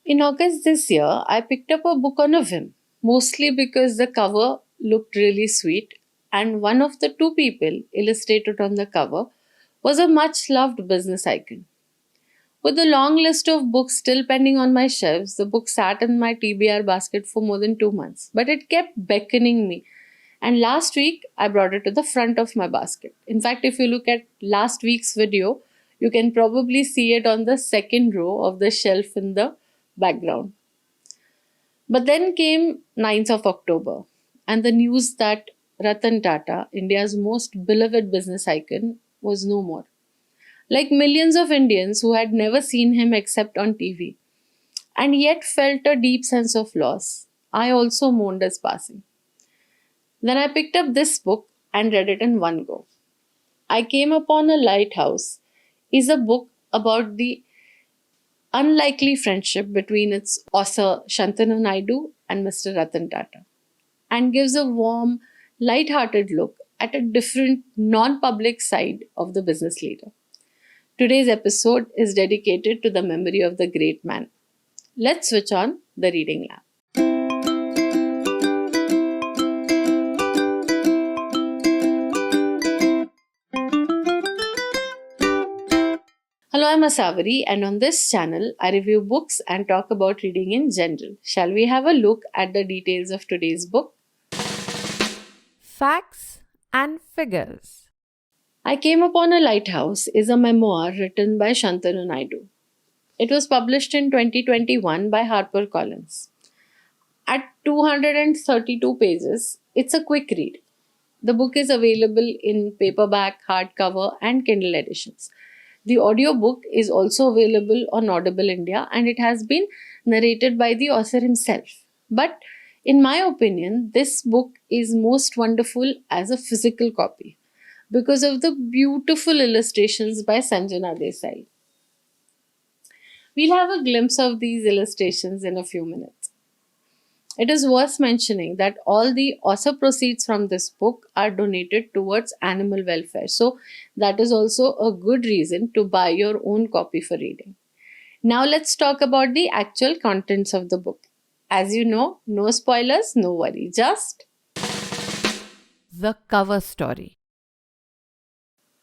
In August this year, I picked up a book on a whim, mostly because the cover looked really sweet, and one of the two people illustrated on the cover was a much loved business icon. With a long list of books still pending on my shelves, the book sat in my TBR basket for more than 2 months, but it kept beckoning me. And last week, I brought it to the front of my basket. In fact, if you look at last week's video, you can probably see it on the second row of the shelf in the background. But then came 9th of October, and the news that Ratan Tata, India's most beloved business icon, was no more. Like millions of Indians who had never seen him except on TV, and yet felt a deep sense of loss, I also mourned his passing. Then I picked up this book and read it in one go. I Came Upon a Lighthouse is a book about the unlikely friendship between its author Shantanu Naidu and Mr. Ratan Tata, and gives a warm, light-hearted look at a different, non-public side of the business leader. Today's episode is dedicated to the memory of the great man. Let's switch on the reading lamp. Hello, I'm Asavari, and on this channel, I review books and talk about reading in general. Shall we have a look at the details of today's book? Facts and figures. I Came Upon a Lighthouse is a memoir written by Shantanu Naidu. It was published in 2021 by HarperCollins. At 232 pages, it's a quick read. The book is available in paperback, hardcover, and Kindle editions. The audiobook is also available on Audible India and it has been narrated by the author himself. But in my opinion, this book is most wonderful as a physical copy because of the beautiful illustrations by Sanjana Desai. We'll have a glimpse of these illustrations in a few minutes. It is worth mentioning that all the author proceeds from this book are donated towards animal welfare. So, that is also a good reason to buy your own copy for reading. Now, let's talk about the actual contents of the book. As you know, no spoilers, no worry, just The cover story.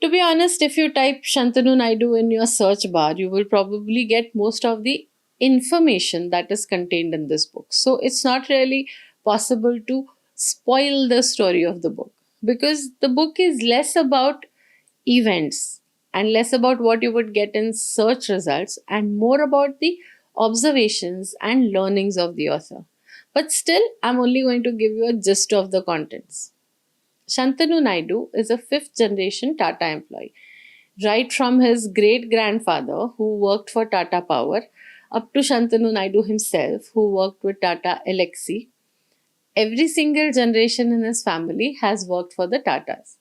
to be honest, if you type Shantanu Naidu in your search bar, you will probably get most of the information that is contained in this book. So it's not really possible to spoil the story of the book because the book is less about events and less about what you would get in search results and more about the observations and learnings of the author. But still, I'm only going to give you a gist of the contents. Shantanu Naidu is a fifth generation Tata employee, right from his great grandfather who worked for Tata Power up to Shantanu Naidu himself who worked with Tata Elxsi. Every single generation in his family has worked for the Tatas.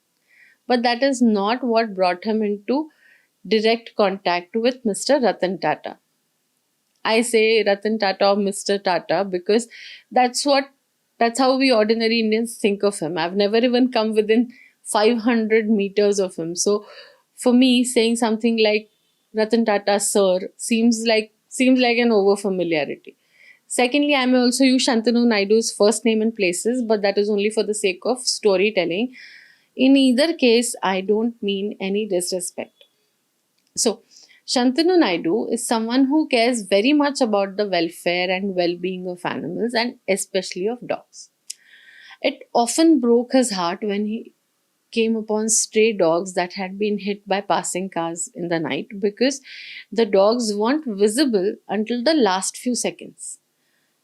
But that is not what brought him into direct contact with Mr. Ratan Tata. I say Ratan Tata or Mr. Tata because that's what that's how we ordinary Indians think of him. I've never even come within 500 meters of him. So for me, saying something like Ratan Tata sir seems like an over familiarity. Secondly, I may also use Shantanu Naidu's first name in places, but that is only for the sake of storytelling. In either case, I don't mean any disrespect. So, Shantanu Naidu is someone who cares very much about the welfare and well being of animals and especially of dogs. It often broke his heart when he came upon stray dogs that had been hit by passing cars in the night because the dogs weren't visible until the last few seconds.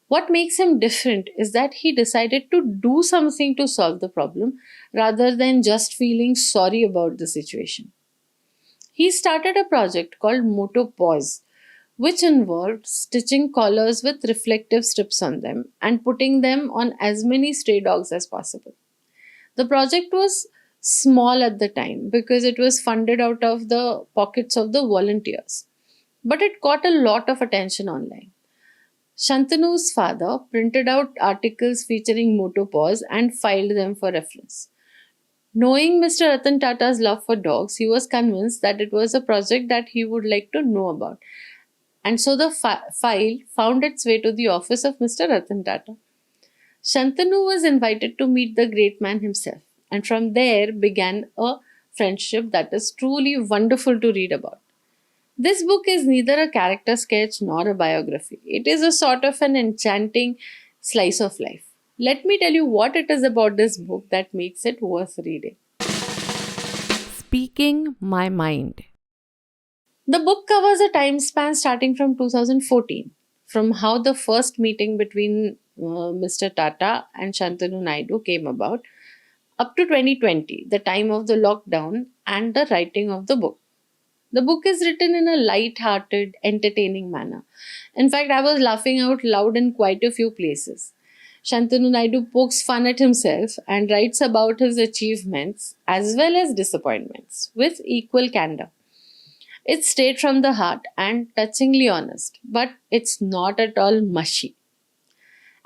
What makes him different is that he decided to do something to solve the problem rather than just feeling sorry about the situation. He started a project called MotoPaws, which involved stitching collars with reflective strips on them and putting them on as many stray dogs as possible. The project was small at the time because it was funded out of the pockets of the volunteers, but it got a lot of attention online. Shantanu's father printed out articles featuring MotoPaws and filed them for reference. Knowing Mr. Ratan Tata's love for dogs, he was convinced that it was a project that he would like to know about. And so the file found its way to the office of Mr. Ratan Tata. Shantanu was invited to meet the great man himself, and from there began a friendship that is truly wonderful to read about. This book is neither a character sketch nor a biography. It is a sort of an enchanting slice of life. Let me tell you what it is about this book that makes it worth reading. Speaking my mind. The book covers a time span starting from 2014, from how the first meeting between Mr. Tata and Shantanu Naidu came about, up to 2020, the time of the lockdown and the writing of the book. The book is written in a light-hearted, entertaining manner. In fact, I was laughing out loud in quite a few places. Shantanu Naidu pokes fun at himself and writes about his achievements as well as disappointments with equal candor. It's straight from the heart and touchingly honest, but it's not at all mushy.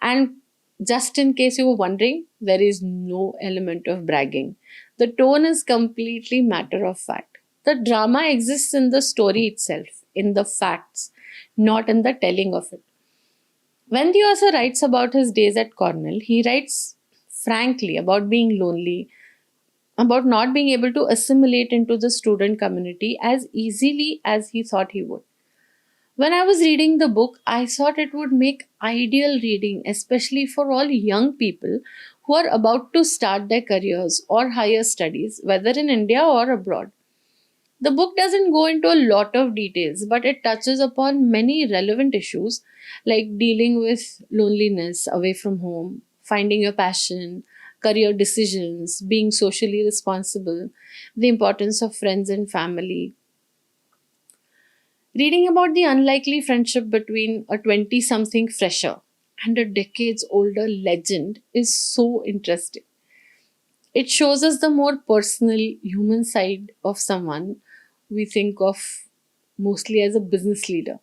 And just in case you were wondering, there is no element of bragging. The tone is completely matter of fact. The drama exists in the story itself, in the facts, not in the telling of it. When the author writes about his days at Cornell, he writes frankly about being lonely, about not being able to assimilate into the student community as easily as he thought he would. When I was reading the book, I thought it would make ideal reading, especially for all young people who are about to start their careers or higher studies, whether in India or abroad. The book doesn't go into a lot of details, but it touches upon many relevant issues like dealing with loneliness away from home, finding your passion, career decisions, being socially responsible, the importance of friends and family. Reading about the unlikely friendship between a 20 something fresher and a decades older legend is so interesting. It shows us the more personal human side of someone we think of mostly as a business leader.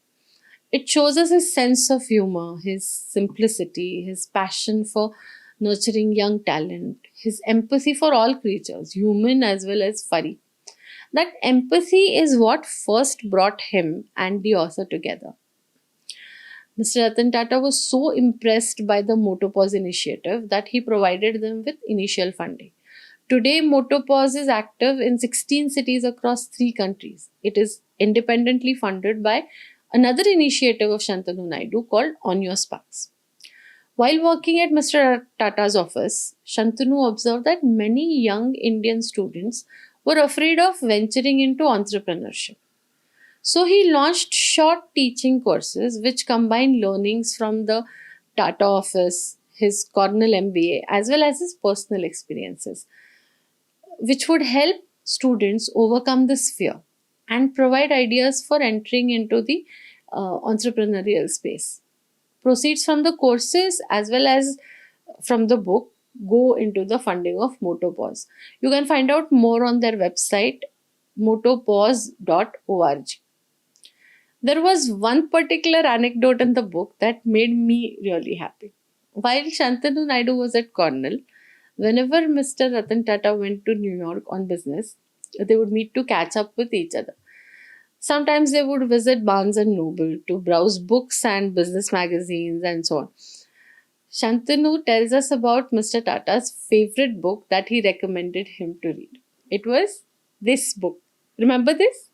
It shows us his sense of humor, his simplicity, his passion for nurturing young talent, his empathy for all creatures, human as well as furry. That empathy is what first brought him and the author together. Mr. Ratan Tata was so impressed by the MotoPaws initiative that he provided them with initial funding. Today, MotoPaws is active in 16 cities across 3 countries. It is independently funded by another initiative of Shantanu Naidu called On Your Sparks. While working at Mr. Tata's office, Shantanu observed that many young Indian students were afraid of venturing into entrepreneurship. So he launched short teaching courses which combine learnings from the Tata office, his Cornell MBA, as well as his personal experiences, which would help students overcome this fear and provide ideas for entering into the entrepreneurial space. Proceeds from the courses as well as from the book go into the funding of MotoPaws. You can find out more on their website motopaws.org. There was one particular anecdote in the book that made me really happy. While Shantanu Naidu was at Cornell, whenever Mr. Ratan Tata went to New York on business, they would meet to catch up with each other. Sometimes they would visit Barnes and Noble to browse books and business magazines and so on. Shantanu tells us about Mr. Tata's favorite book that he recommended him to read. It was this book. Remember this?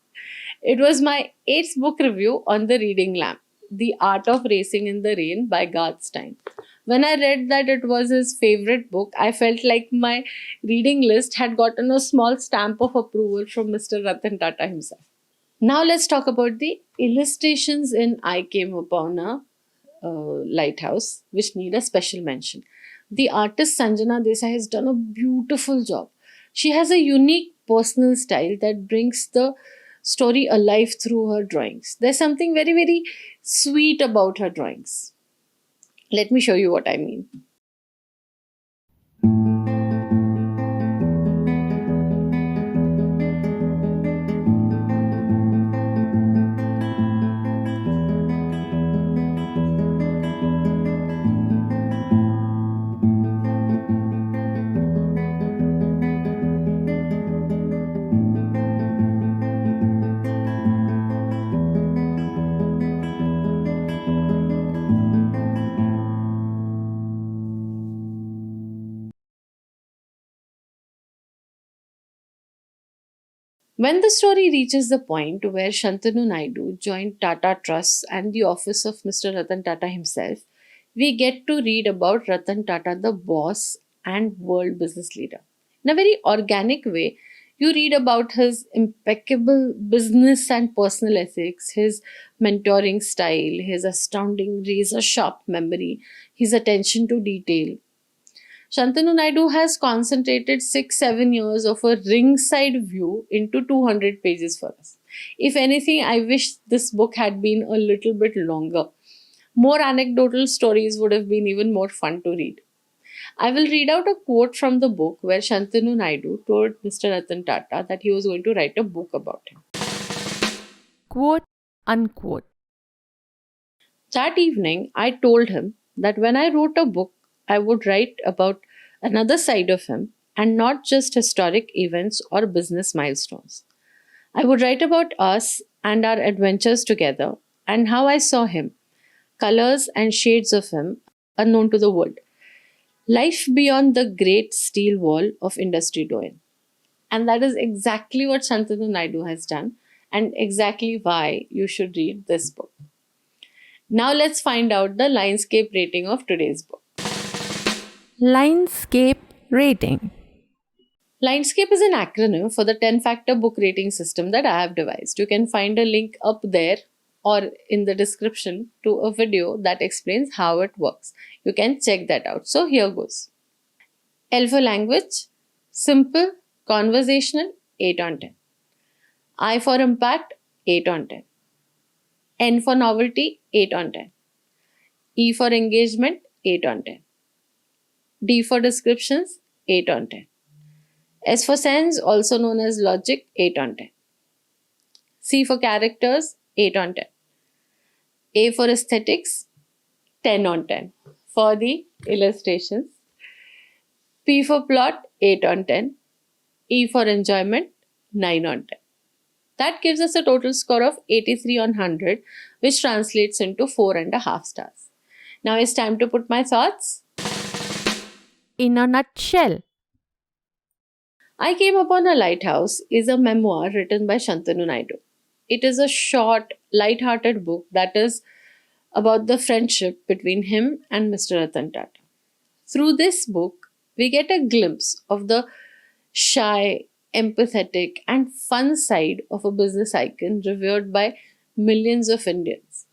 It was my 8th book review on the reading lamp, The Art of Racing in the Rain by Garth Stein. When I read that it was his favorite book, I felt like my reading list had gotten a small stamp of approval from Mr. Ratan Tata himself. Now let's talk about the illustrations in I Came Upon a Lighthouse, which need a special mention. The artist Sanjana Desai has done a beautiful job. She has a unique personal style that brings the story alive through her drawings. There's something very, very sweet about her drawings. Let me show you what I mean. When the story reaches the point where Shantanu Naidu joined Tata Trusts and the office of Mr. Ratan Tata himself, we get to read about Ratan Tata, the boss and world business leader. In a very organic way, you read about his impeccable business and personal ethics, his mentoring style, his astounding razor sharp memory, his attention to detail. Shantanu Naidu has concentrated 6 7 years of a ringside view into 200 pages for us. If anything, I wish this book had been a little bit longer. More anecdotal stories would have been even more fun to read. I will read out a quote from the book where Shantanu Naidu told Mr. Ratan Tata that he was going to write a book about him. Quote unquote. That evening, I told him that when I wrote a book, I would write about another side of him and not just historic events or business milestones. I would write about us and our adventures together and how I saw him, colors and shades of him unknown to the world. Life beyond the great steel wall of industry doing. And that is exactly what Shantanu Naidu has done and exactly why you should read this book. Now let's find out the Linescape rating of today's book. LINEDSCAPE Rating. Linescape is an acronym for the 10-factor book rating system that I have devised. You can find a link up there or in the description to a video that explains how it works. You can check that out. So here goes. L for language, simple, conversational, 8 on 10. I for impact, 8 on 10. N for novelty, 8 on 10. E for engagement, 8 on 10. D for descriptions, 8 on 10. S for sense, also known as logic, 8 on 10. C for characters, 8 on 10. A for aesthetics, 10 on 10 for the illustrations. P for plot, 8 on 10. E for enjoyment, 9 on 10. That gives us a total score of 83 on 100, which translates into 4.5 stars. Now it's time to put my thoughts. In a nutshell. I Came Upon a Lighthouse is a memoir written by Shantanu Naidu. It is a short, light-hearted book that is about the friendship between him and Mr. Ratan Tata. Through this book, we get a glimpse of the shy, empathetic, and fun side of a business icon revered by millions of Indians.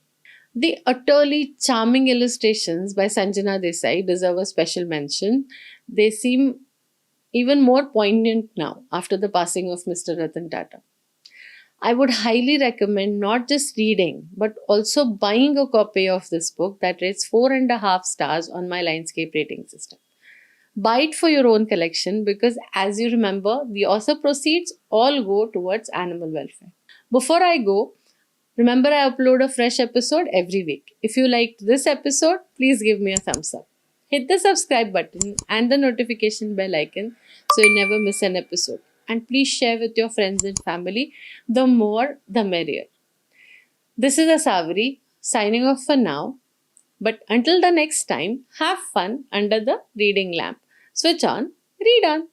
The utterly charming illustrations by Sanjana Desai deserve a special mention. They seem even more poignant now after the passing of Mr. Ratan Tata. I would highly recommend not just reading, but also buying a copy of this book that rates 4.5 stars on my Linescape rating system. Buy it for your own collection because, as you remember, the author proceeds all go towards animal welfare. Before I go, remember I upload a fresh episode every week. If you liked this episode, please give me a thumbs up. Hit the subscribe button and the notification bell icon so you never miss an episode. And please share with your friends and family. The more, the merrier. This is Asavri signing off for now. But until the next time, have fun under the reading lamp. Switch on, read on.